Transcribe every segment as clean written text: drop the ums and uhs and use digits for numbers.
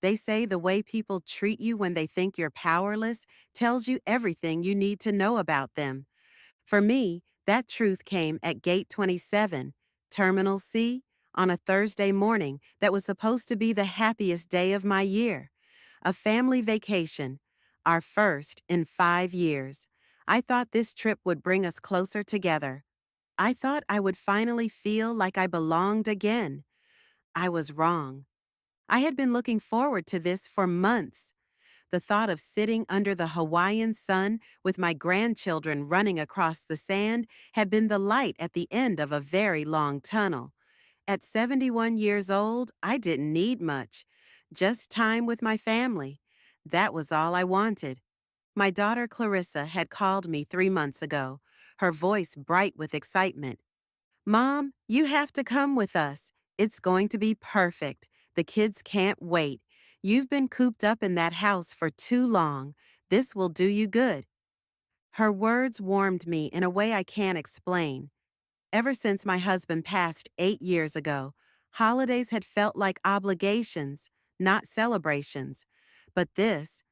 They say the way people treat you when they think you're powerless tells you everything you need to know about them. For me, that truth came at Gate 27, Terminal C, on a Thursday morning that was supposed to be the happiest day of my year. A family vacation, our first in 5 years. I thought this trip would bring us closer together. I thought I would finally feel like I belonged again. I was wrong. I had been looking forward to this for months. The thought of sitting under the Hawaiian sun with my grandchildren running across the sand had been the light at the end of a very long tunnel. At 71 years old, I didn't need much. Just time with my family. That was all I wanted. My daughter Clarissa had called me 3 months ago, her voice bright with excitement. Mom, you have to come with us. It's going to be perfect. The kids can't wait. You've been cooped up in that house for too long. This will do you good. Her words warmed me in a way I can't explain. Ever since my husband passed 8 years ago, holidays had felt like obligations, not celebrations. But this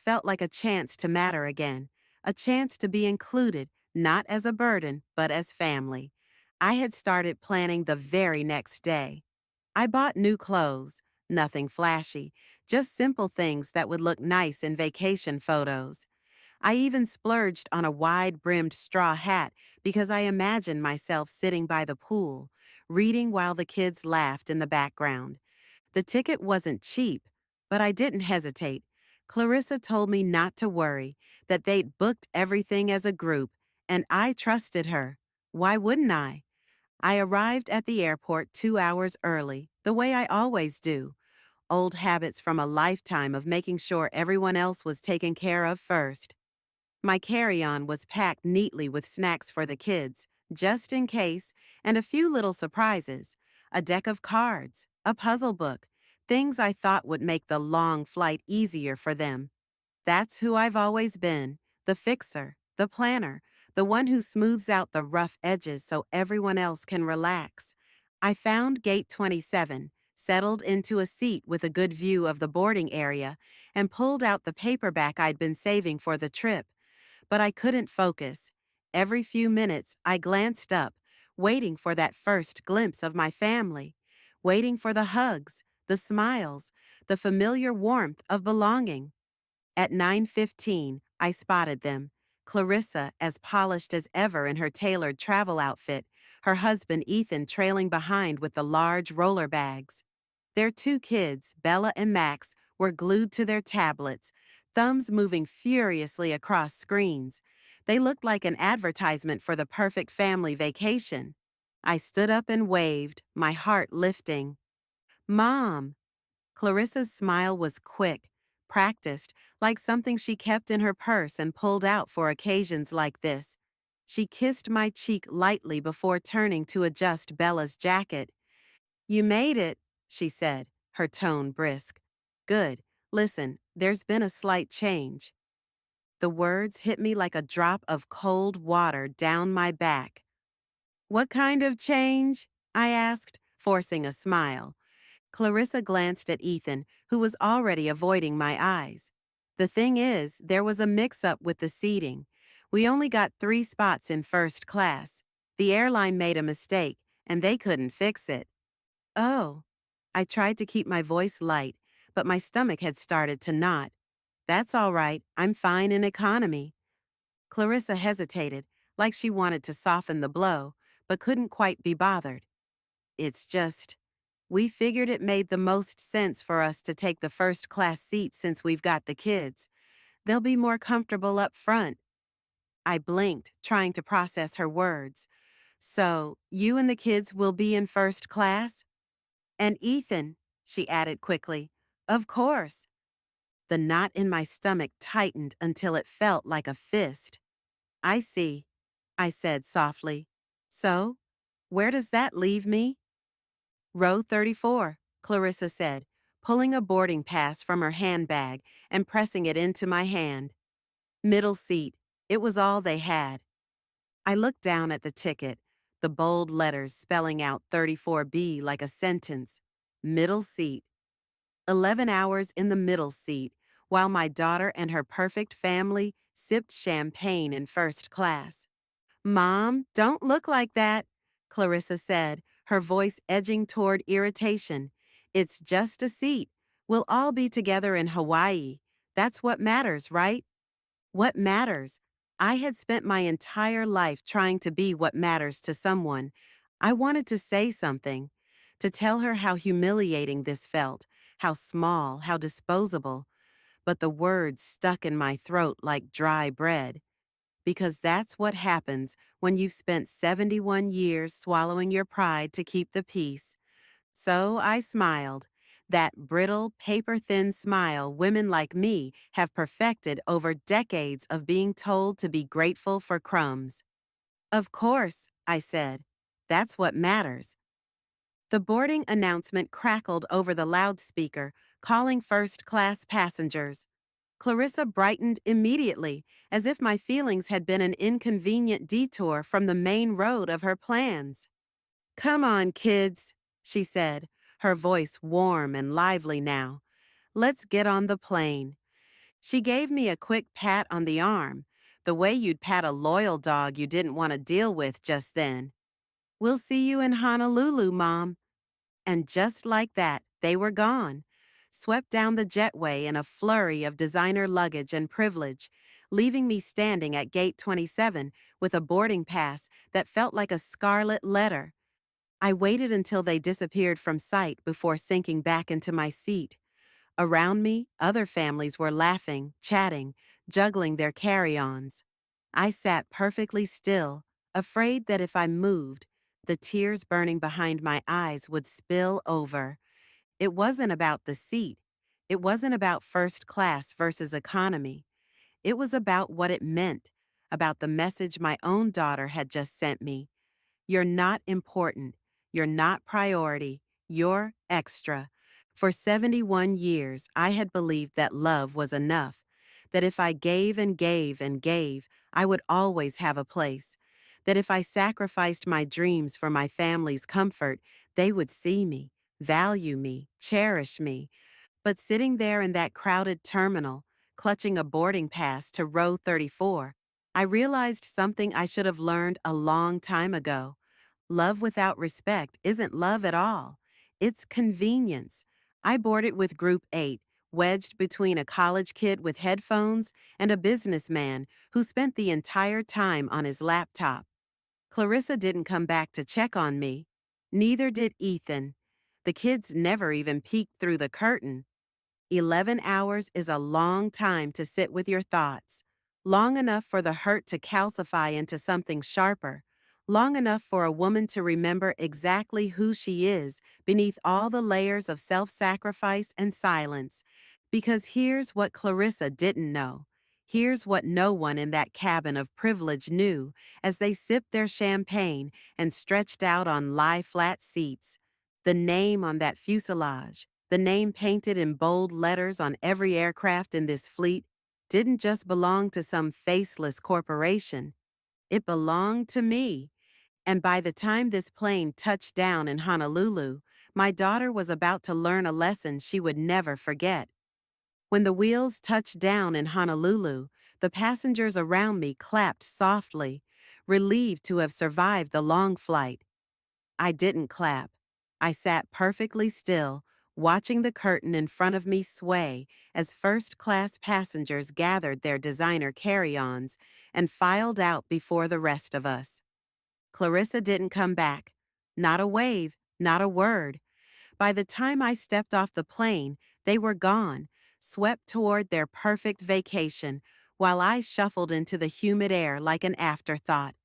felt like a chance to matter again, a chance to be included, not as a burden, but as family. I had started planning the very next day. I bought new clothes, nothing flashy, just simple things that would look nice in vacation photos. I even splurged on a wide-brimmed straw hat because I imagined myself sitting by the pool, reading while the kids laughed in the background. The ticket wasn't cheap, but I didn't hesitate. Clarissa told me not to worry, that they'd booked everything as a group, and I trusted her. Why wouldn't I? I arrived at the airport 2 hours early, the way I always do. Old habits from a lifetime of making sure everyone else was taken care of first. My carry-on was packed neatly with snacks for the kids, just in case, and a few little surprises. A deck of cards, a puzzle book, things I thought would make the long flight easier for them. That's who I've always been, the fixer, the planner, the one who smooths out the rough edges so everyone else can relax. I found Gate 27, settled into a seat with a good view of the boarding area, and pulled out the paperback I'd been saving for the trip. But I couldn't focus. Every few minutes, I glanced up, waiting for that first glimpse of my family, waiting for the hugs, the smiles, the familiar warmth of belonging. At 9:15, I spotted them. Clarissa, as polished as ever in her tailored travel outfit, her husband Ethan trailing behind with the large roller bags. Their two kids, Bella and Max, were glued to their tablets, thumbs moving furiously across screens. They looked like an advertisement for the perfect family vacation. I stood up and waved, my heart lifting. Mom! Clarissa's smile was quick, practiced, like something she kept in her purse and pulled out for occasions like this. She kissed my cheek lightly before turning to adjust Bella's jacket. You made it, she said, her tone brisk. Good. Listen, there's been a slight change. The words hit me like a drop of cold water down my back. What kind of change? I asked, forcing a smile. Clarissa glanced at Ethan, who was already avoiding my eyes. The thing is, there was a mix-up with the seating. We only got 3 spots in first class. The airline made a mistake, and they couldn't fix it. Oh. I tried to keep my voice light, but my stomach had started to knot. That's all right, I'm fine in economy. Clarissa hesitated, like she wanted to soften the blow, but couldn't quite be bothered. It's just, we figured it made the most sense for us to take the first class seat since we've got the kids. They'll be more comfortable up front. I blinked, trying to process her words. So, you and the kids will be in first class? And Ethan, she added quickly. Of course. The knot in my stomach tightened until it felt like a fist. I see, I said softly. So, where does that leave me? Row 34, Clarissa said, pulling a boarding pass from her handbag and pressing it into my hand. Middle seat. It was all they had. I looked down at the ticket, the bold letters spelling out 34B like a sentence. Middle seat. 11 hours in the middle seat, while my daughter and her perfect family sipped champagne in first class. Mom, don't look like that, Clarissa said, her voice edging toward irritation. It's just a seat. We'll all be together in Hawaii. That's what matters, right? What matters? I had spent my entire life trying to be what matters to someone. I wanted to say something, to tell her how humiliating this felt, how small, how disposable, but the words stuck in my throat like dry bread. Because that's what happens when you've spent 71 years swallowing your pride to keep the peace. So I smiled. That brittle, paper-thin smile women like me have perfected over decades of being told to be grateful for crumbs. Of course, I said. That's what matters. The boarding announcement crackled over the loudspeaker, calling first-class passengers. Clarissa brightened immediately, as if my feelings had been an inconvenient detour from the main road of her plans. Come on, kids, she said, her voice warm and lively now. Let's get on the plane. She gave me a quick pat on the arm, the way you'd pat a loyal dog you didn't want to deal with just then. We'll see you in Honolulu, Mom. And just like that, they were gone, swept down the jetway in a flurry of designer luggage and privilege, leaving me standing at Gate 27 with a boarding pass that felt like a scarlet letter. I waited until they disappeared from sight before sinking back into my seat. Around me, other families were laughing, chatting, juggling their carry-ons. I sat perfectly still, afraid that if I moved, the tears burning behind my eyes would spill over. It wasn't about the seat. It wasn't about first class versus economy. It was about what it meant, about the message my own daughter had just sent me. You're not important. You're not priority. You're extra. For 71 years, I had believed that love was enough, that if I gave and gave and gave, I would always have a place, that if I sacrificed my dreams for my family's comfort, they would see me, value me, cherish me. But sitting there in that crowded terminal, clutching a boarding pass to row 34, I realized something I should have learned a long time ago. Love without respect isn't love at all. It's convenience. I boarded with Group 8, wedged between a college kid with headphones and a businessman who spent the entire time on his laptop. Clarissa didn't come back to check on me. Neither did Ethan. The kids never even peeked through the curtain. 11 hours is a long time to sit with your thoughts, long enough for the hurt to calcify into something sharper, long enough for a woman to remember exactly who she is beneath all the layers of self-sacrifice and silence. Because here's what Clarissa didn't know. Here's what no one in that cabin of privilege knew as they sipped their champagne and stretched out on lie-flat seats. The name on that fuselage, the name painted in bold letters on every aircraft in this fleet, didn't just belong to some faceless corporation. It belonged to me. And by the time this plane touched down in Honolulu, my daughter was about to learn a lesson she would never forget. When the wheels touched down in Honolulu, the passengers around me clapped softly, relieved to have survived the long flight. I didn't clap. I sat perfectly still, watching the curtain in front of me sway as first-class passengers gathered their designer carry-ons and filed out before the rest of us. Clarissa didn't come back. Not a wave, not a word. By the time I stepped off the plane, they were gone, swept toward their perfect vacation, while I shuffled into the humid air like an afterthought.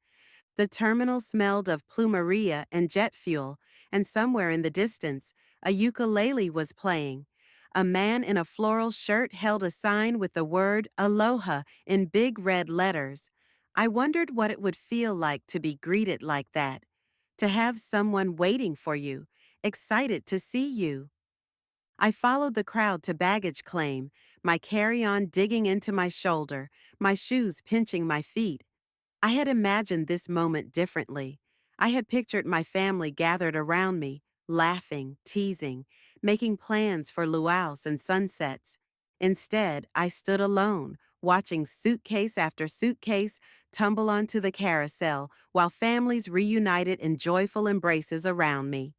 The terminal smelled of plumeria and jet fuel, and somewhere in the distance, a ukulele was playing. A man in a floral shirt held a sign with the word Aloha in big red letters. I wondered what it would feel like to be greeted like that, to have someone waiting for you, excited to see you. I followed the crowd to baggage claim, my carry-on digging into my shoulder, my shoes pinching my feet. I had imagined this moment differently. I had pictured my family gathered around me, laughing, teasing. making plans for luau's and sunsets. Instead, I stood alone, watching suitcase after suitcase tumble onto the carousel while families reunited in joyful embraces around me.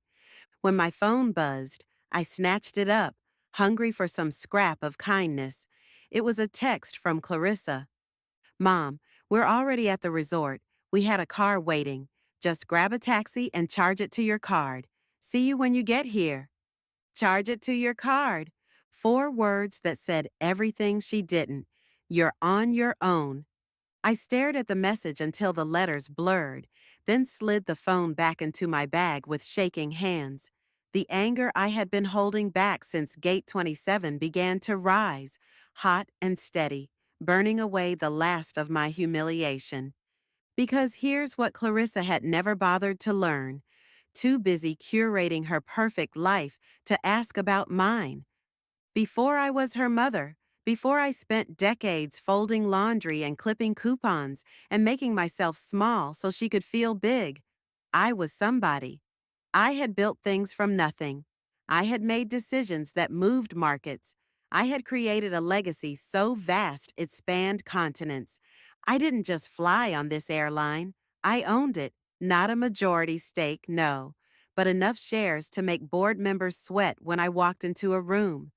When my phone buzzed, I snatched it up, hungry for some scrap of kindness. It was a text from Clarissa. Mom, we're already at the resort. We had a car waiting. Just grab a taxi and charge it to your card. See you when you get here. Charge it to your card. 4 words that said everything she didn't. You're on your own. I stared at the message until the letters blurred, then slid the phone back into my bag with shaking hands. The anger I had been holding back since Gate 27 began to rise, hot and steady, burning away the last of my humiliation. Because here's what Clarissa had never bothered to learn. Too busy curating her perfect life to ask about mine. Before I was her mother, before I spent decades folding laundry and clipping coupons and making myself small so she could feel big, I was somebody. I had built things from nothing. I had made decisions that moved markets. I had created a legacy so vast it spanned continents. I didn't just fly on this airline. I owned it, not a majority stake, no, but enough shares to make board members sweat when I walked into a room.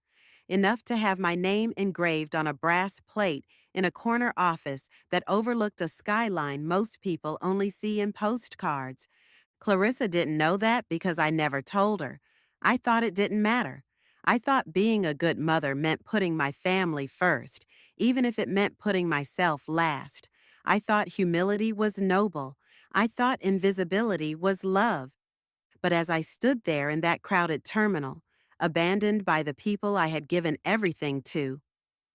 Enough to have my name engraved on a brass plate in a corner office that overlooked a skyline most people only see in postcards. Clarissa didn't know that because I never told her. I thought it didn't matter. I thought being a good mother meant putting my family first, even if it meant putting myself last. I thought humility was noble. I thought invisibility was love. But as I stood there in that crowded terminal, abandoned by the people I had given everything to,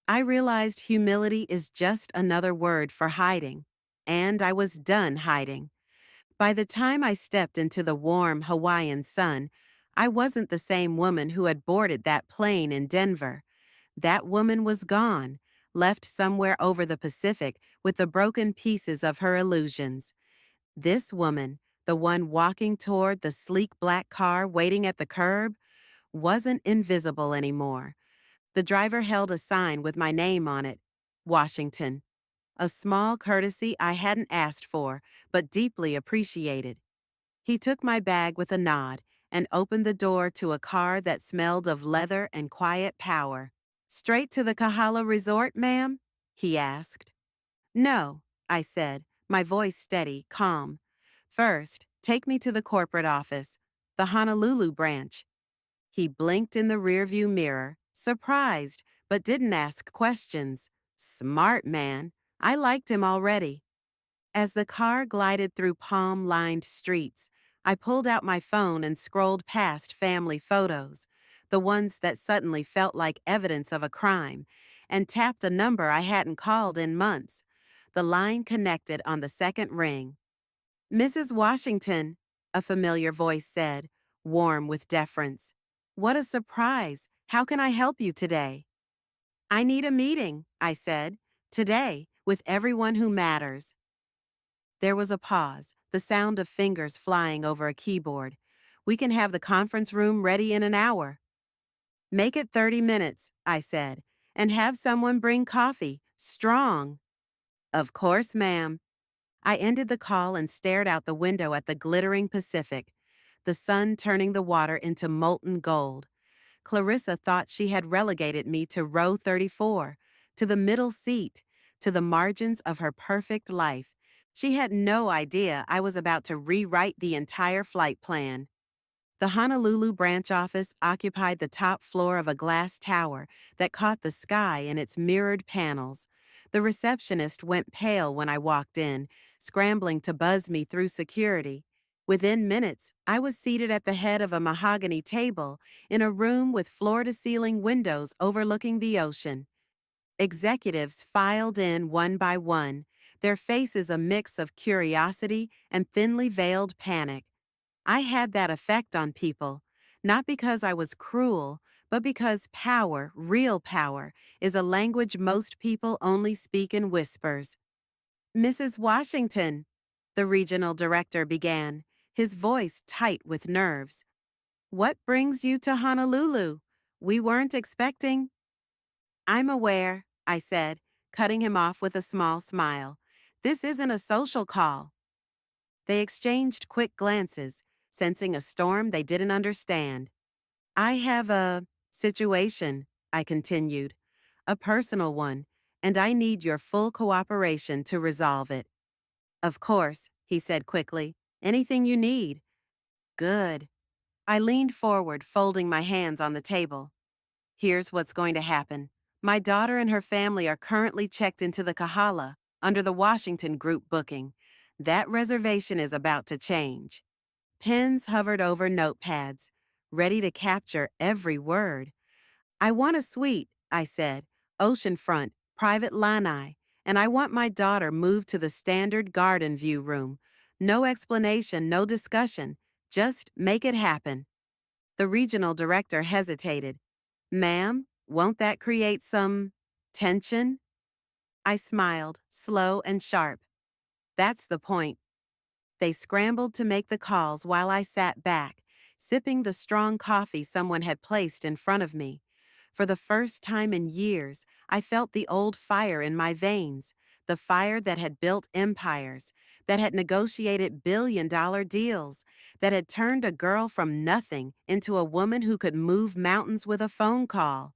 I realized humility is just another word for hiding. And I was done hiding. By the time I stepped into the warm Hawaiian sun, I wasn't the same woman who had boarded that plane in Denver. That woman was gone, left somewhere over the Pacific with the broken pieces of her illusions. This woman, the one walking toward the sleek black car waiting at the curb, wasn't invisible anymore. The driver held a sign with my name on it, Washington. A small courtesy I hadn't asked for, but deeply appreciated. He took my bag with a nod and opened the door to a car that smelled of leather and quiet power. Straight to the Kahala Resort, ma'am? He asked. No, I said, my voice steady, calm. First, take me to the corporate office, the Honolulu branch. He blinked in the rearview mirror, surprised, but didn't ask questions. Smart man. I liked him already. As the car glided through palm-lined streets, I pulled out my phone and scrolled past family photos, the ones that suddenly felt like evidence of a crime, and tapped a number I hadn't called in months. The line connected on the second ring. Mrs. Washington, a familiar voice said, warm with deference. What a surprise. How can I help you today? I need a meeting, I said, today, with everyone who matters. There was a pause, the sound of fingers flying over a keyboard. We can have the conference room ready in an hour. Make it 30 minutes, I said, and have someone bring coffee, strong. Of course, ma'am. I ended the call and stared out the window at the glittering Pacific, the sun turning the water into molten gold. Clarissa thought she had relegated me to row 34, to the middle seat, to the margins of her perfect life. She had no idea I was about to rewrite the entire flight plan. The Honolulu branch office occupied the top floor of a glass tower that caught the sky in its mirrored panels. The receptionist went pale when I walked in, scrambling to buzz me through security. Within minutes, I was seated at the head of a mahogany table in a room with floor-to-ceiling windows overlooking the ocean. Executives filed in one by one, their faces a mix of curiosity and thinly veiled panic. I had that effect on people, not because I was cruel, but because power, real power, is a language most people only speak in whispers. Mrs. Washington, the regional director began, his voice tight with nerves. What brings you to Honolulu? We weren't expecting. I'm aware, I said, cutting him off with a small smile. This isn't a social call. They exchanged quick glances, sensing a storm they didn't understand. I have a situation, I continued, a personal one, and I need your full cooperation to resolve it. Of course, he said quickly. Anything you need. Good. I leaned forward, folding my hands on the table. Here's what's going to happen. My daughter and her family are currently checked into the Kahala under the Washington Group booking. That reservation is about to change. Pens hovered over notepads, ready to capture every word. I want a suite, I said, oceanfront, private lanai, and I want my daughter moved to the standard garden view room. No explanation, no discussion, just make it happen. The regional director hesitated. Ma'am, won't that create some tension? I smiled, slow and sharp. That's the point. They scrambled to make the calls while I sat back, sipping the strong coffee someone had placed in front of me. For the first time in years, I felt the old fire in my veins, the fire that had built empires, that had negotiated billion-dollar deals, that had turned a girl from nothing into a woman who could move mountains with a phone call.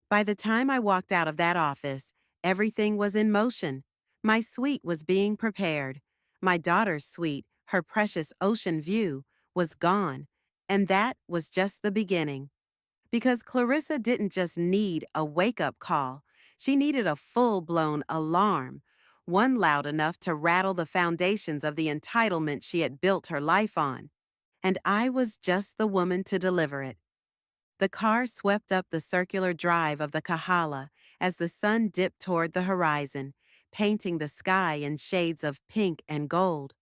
By the time I walked out of that office, everything was in motion. My suite was being prepared. My daughter's suite, her precious ocean view, was gone. And that was just the beginning. Because Clarissa didn't just need a wake-up call. She needed a full-blown alarm, one loud enough to rattle the foundations of the entitlement she had built her life on. And I was just the woman to deliver it. The car swept up the circular drive of the Kahala as the sun dipped toward the horizon, painting the sky in shades of pink and gold.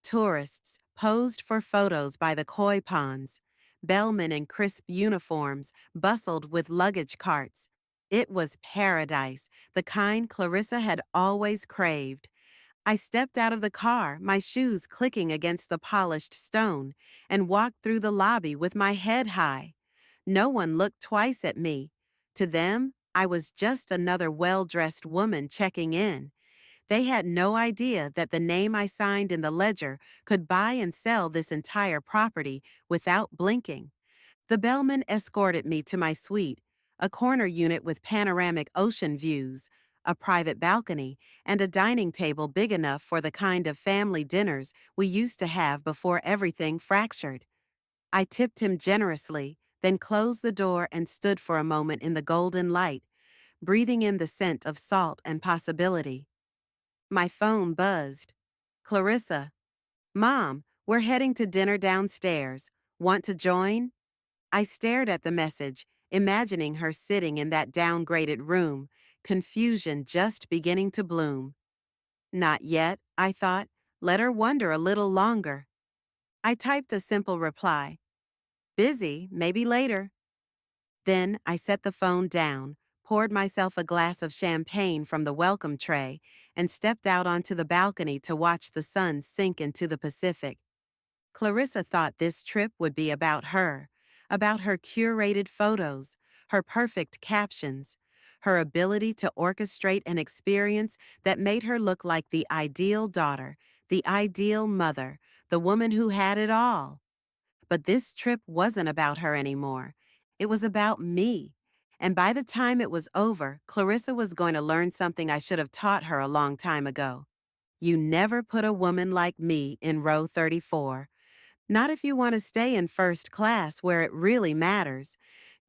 Tourists posed for photos by the koi ponds. Bellmen in crisp uniforms bustled with luggage carts. It was paradise, the kind Clarissa had always craved. I stepped out of the car, my shoes clicking against the polished stone, and walked through the lobby with my head high. No one looked twice at me. To them, I was just another well-dressed woman checking in. They had no idea that the name I signed in the ledger could buy and sell this entire property without blinking. The bellman escorted me to my suite, a corner unit with panoramic ocean views, a private balcony, and a dining table big enough for the kind of family dinners we used to have before everything fractured. I tipped him generously, then closed the door and stood for a moment in the golden light, breathing in the scent of salt and possibility. My phone buzzed. Clarissa. Mom, we're heading to dinner downstairs. Want to join? I stared at the message, imagining her sitting in that downgraded room, confusion just beginning to bloom. Not yet, I thought. Let her wonder a little longer. I typed a simple reply. Busy, maybe later. Then I set the phone down, poured myself a glass of champagne from the welcome tray, and stepped out onto the balcony to watch the sun sink into the Pacific. Clarissa thought this trip would be about her curated photos, her perfect captions, her ability to orchestrate an experience that made her look like the ideal daughter, the ideal mother, the woman who had it all. But this trip wasn't about her anymore. It was about me. And by the time it was over, Clarissa was going to learn something I should have taught her a long time ago. You never put a woman like me in row 34. Not if you want to stay in first class where it really matters.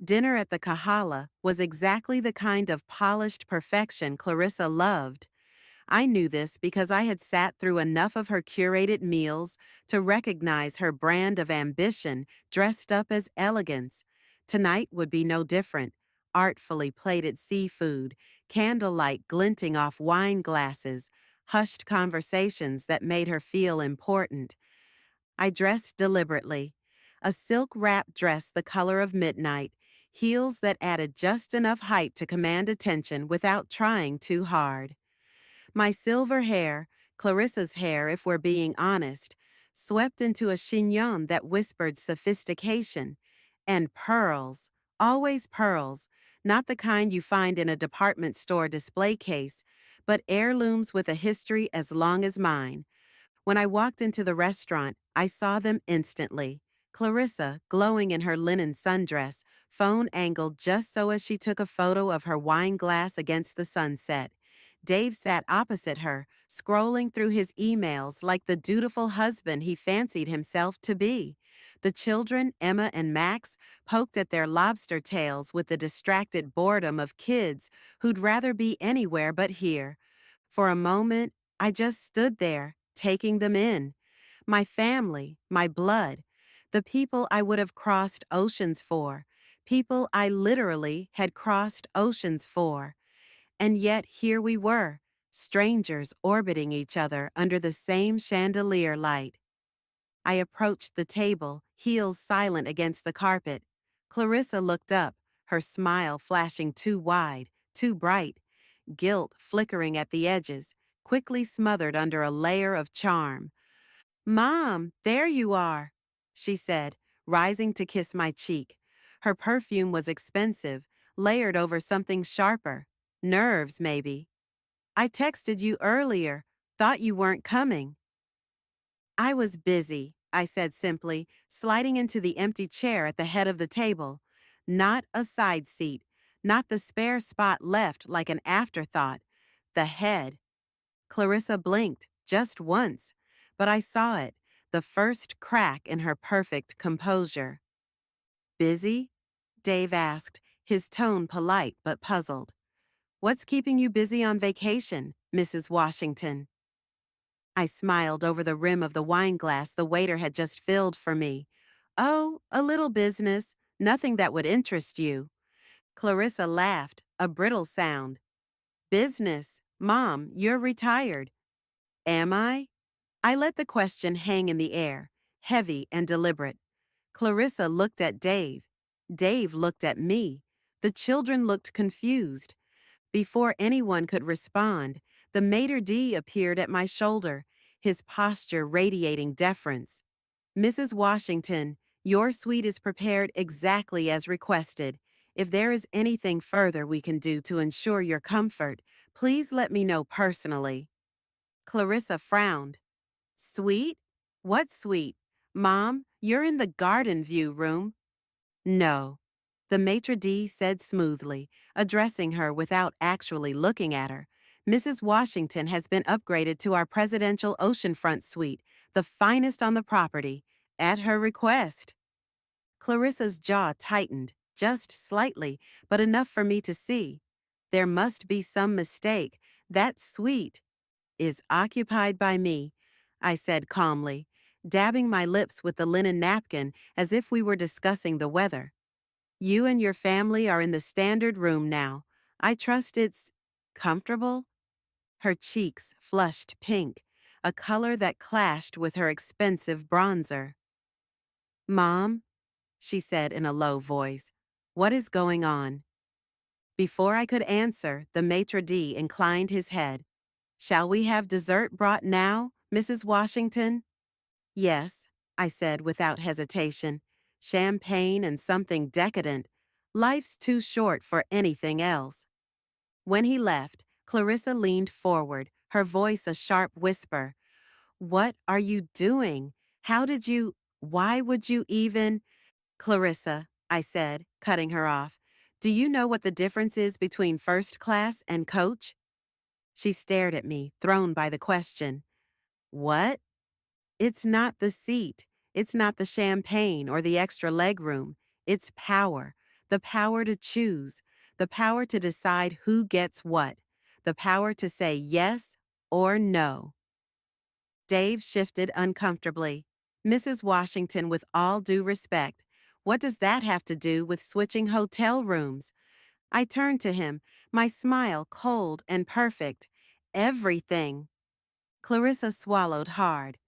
Dinner at the Kahala was exactly the kind of polished perfection Clarissa loved. I knew this because I had sat through enough of her curated meals to recognize her brand of ambition dressed up as elegance. Tonight would be no different. Artfully plated seafood, candlelight glinting off wine glasses, hushed conversations that made her feel important. I dressed deliberately. A silk wrap dress the color of midnight, heels that added just enough height to command attention without trying too hard. My silver hair, Clarissa's hair if we're being honest, swept into a chignon that whispered sophistication, And pearls, always pearls, not the kind you find in a department store display case, but heirlooms with a history as long as mine. When I walked into the restaurant, I saw them instantly. Clarissa, glowing in her linen sundress, phone angled just so as she took a photo of her wine glass against the sunset. Dave sat opposite her, scrolling through his emails like the dutiful husband he fancied himself to be. The children, Emma and Max, poked at their lobster tails with the distracted boredom of kids who'd rather be anywhere but here. For a moment, I just stood there, taking them in. My family, my blood, the people I would have crossed oceans for, people I literally had crossed oceans for. And yet here we were, strangers orbiting each other under the same chandelier light. I approached the table, heels silent against the carpet. Clarissa looked up, her smile flashing too wide, too bright, guilt flickering at the edges, quickly smothered under a layer of charm. "Mom, there you are," she said, rising to kiss my cheek. Her perfume was expensive, layered over something sharper. Nerves, maybe. "I texted you earlier. Thought you weren't coming." "I was busy," I said simply, sliding into the empty chair at the head of the table. Not a side seat, not the spare spot left like an afterthought. The head. Clarissa blinked, just once, but I saw it, the first crack in her perfect composure. "Busy?" Dave asked, his tone polite but puzzled. "What's keeping you busy on vacation, Mrs. Washington?" I smiled over the rim of the wine glass the waiter had just filled for me. "Oh, a little business, nothing that would interest you." Clarissa laughed, a brittle sound. "Business? Mom, you're retired." "Am I?" I let the question hang in the air, heavy and deliberate. Clarissa looked at Dave. Dave looked at me. The children looked confused. Before anyone could respond, the maitre d' appeared at my shoulder, his posture radiating deference. "Mrs. Washington, your suite is prepared exactly as requested. If there is anything further we can do to ensure your comfort, please let me know personally." Clarissa frowned. "Suite? What suite? Mom, you're in the garden view room." "No," the maitre d' said smoothly, addressing her without actually looking at her. "Mrs. Washington has been upgraded to our presidential oceanfront suite, the finest on the property, at her request." Clarissa's jaw tightened, just slightly, but enough for me to see. There must be some mistake. That suite is occupied by me, I said calmly, dabbing my lips with the linen napkin as if we were discussing the weather. "You and your family are in the standard room now. I trust it's comfortable?" Her cheeks flushed pink, a color that clashed with her expensive bronzer. "Mom," she said in a low voice, "what is going on?" Before I could answer, the maitre d' inclined his head. "Shall we have dessert brought now, Mrs. Washington?" "Yes," I said without hesitation. "Champagne and something decadent. Life's too short for anything else." When he left, Clarissa leaned forward, her voice a sharp whisper. "What are you doing? Why would you even—" "Clarissa," I said, cutting her off, "do you know what the difference is between first class and coach?" She stared at me, thrown by the question. "What?" "It's not the seat. It's not the champagne or the extra legroom. It's power. The power to choose. The power to decide who gets what. The power to say yes or no." Dave shifted uncomfortably. "Mrs. Washington, with all due respect, what does that have to do with switching hotel rooms?" I turned to him, my smile cold and perfect. "Everything." Clarissa swallowed hard.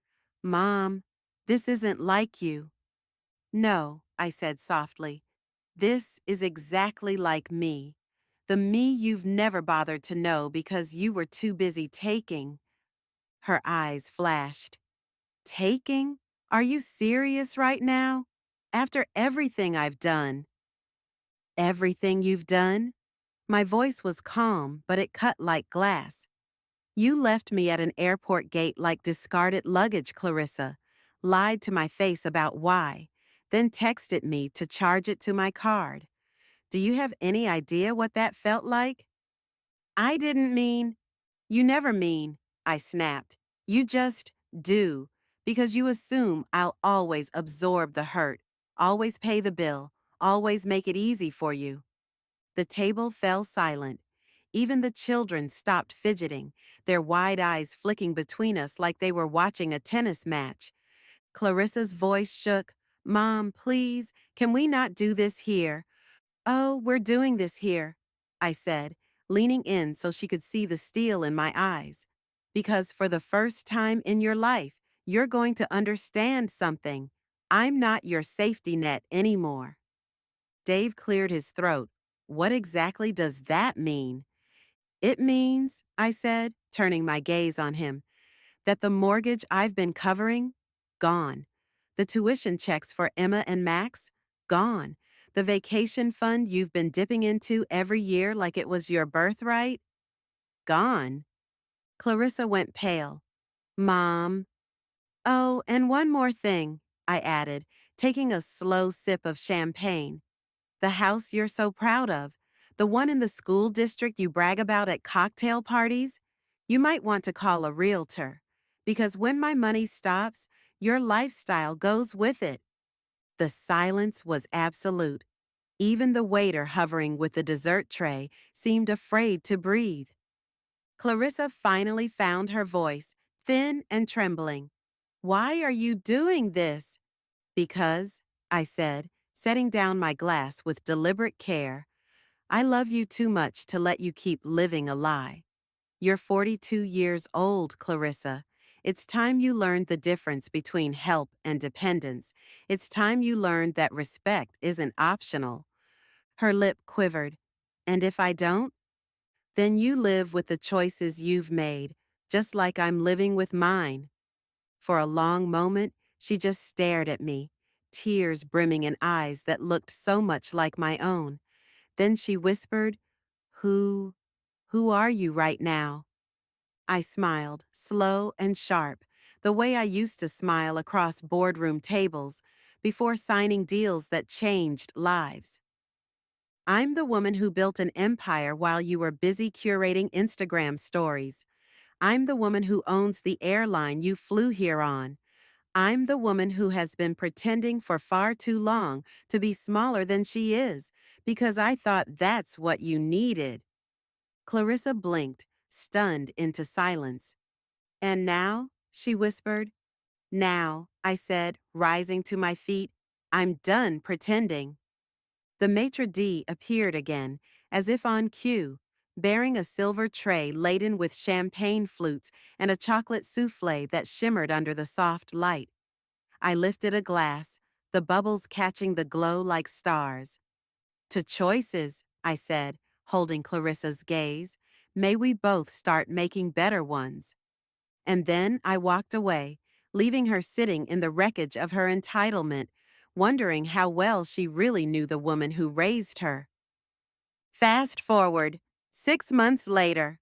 "Mom, this isn't like you." "No," I said softly. "This is exactly like me. The me you've never bothered to know because you were too busy taking." Her eyes flashed. "Taking? Are you serious right now?" After everything I've done. Everything you've done? My voice was calm, but it cut like glass. You left me at an airport gate like discarded luggage, Clarissa, lied to my face about why, then texted me to charge it to my card. Do you have any idea what that felt like? I didn't mean. You never mean, I snapped. You just do, because you assume I'll always absorb the hurt, always pay the bill, always make it easy for you. The table fell silent. Even the children stopped fidgeting, their wide eyes flicking between us like they were watching a tennis match. Clarissa's voice shook. Mom, please, can we not do this here? Oh, we're doing this here, I said, leaning in so she could see the steel in my eyes. Because for the first time in your life, you're going to understand something. I'm not your safety net anymore. Dave cleared his throat. What exactly does that mean? It means, I said, turning my gaze on him, that the mortgage I've been covering, gone. The tuition checks for Emma and Max, gone. The vacation fund you've been dipping into every year like it was your birthright, gone. Clarissa went pale. Mom. Oh, and one more thing, I added, taking a slow sip of champagne. The house you're so proud of, the one in the school district you brag about at cocktail parties, you might want to call a realtor. Because when my money stops, your lifestyle goes with it. The silence was absolute. Even the waiter hovering with the dessert tray seemed afraid to breathe. Clarissa finally found her voice, thin and trembling. Why are you doing this? Because, I said, setting down my glass with deliberate care, I love you too much to let you keep living a lie. You're 42 years old, Clarissa. It's time you learned the difference between help and dependence. It's time you learned that respect isn't optional. Her lip quivered. And if I don't? Then you live with the choices you've made, just like I'm living with mine. For a long moment, she just stared at me, tears brimming in eyes that looked so much like my own. Then she whispered, Who are you right now? I smiled, slow and sharp, the way I used to smile across boardroom tables before signing deals that changed lives. I'm the woman who built an empire while you were busy curating Instagram stories. I'm the woman who owns the airline you flew here on. I'm the woman who has been pretending for far too long to be smaller than she is, because I thought that's what you needed. Clarissa blinked, stunned into silence. And now, she whispered. Now, I said, rising to my feet, I'm done pretending. The maitre d' appeared again, as if on cue, bearing a silver tray laden with champagne flutes and a chocolate souffle that shimmered under the soft light. I lifted a glass, the bubbles catching the glow like stars. To choices, I said, holding Clarissa's gaze. May we both start making better ones. And then I walked away, leaving her sitting in the wreckage of her entitlement, wondering how well she really knew the woman who raised her. Fast forward, 6 months later.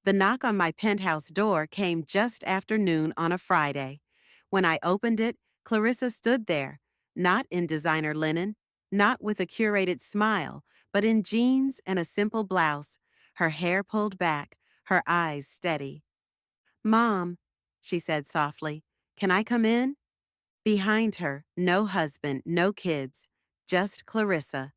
The knock on my penthouse door came just after noon on a Friday. When I opened it, Clarissa stood there, not in designer linen, not with a curated smile, but in jeans and a simple blouse, her hair pulled back, her eyes steady. Mom, she said softly, can I come in? Behind her, no husband, no kids, just Clarissa.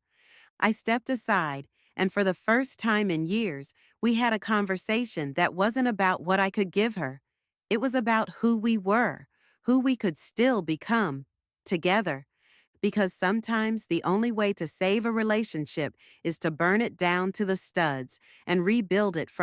I stepped aside, and for the first time in years, we had a conversation that wasn't about what I could give her. It was about who we were, who we could still become, together. Because sometimes the only way to save a relationship is to burn it down to the studs and rebuild it from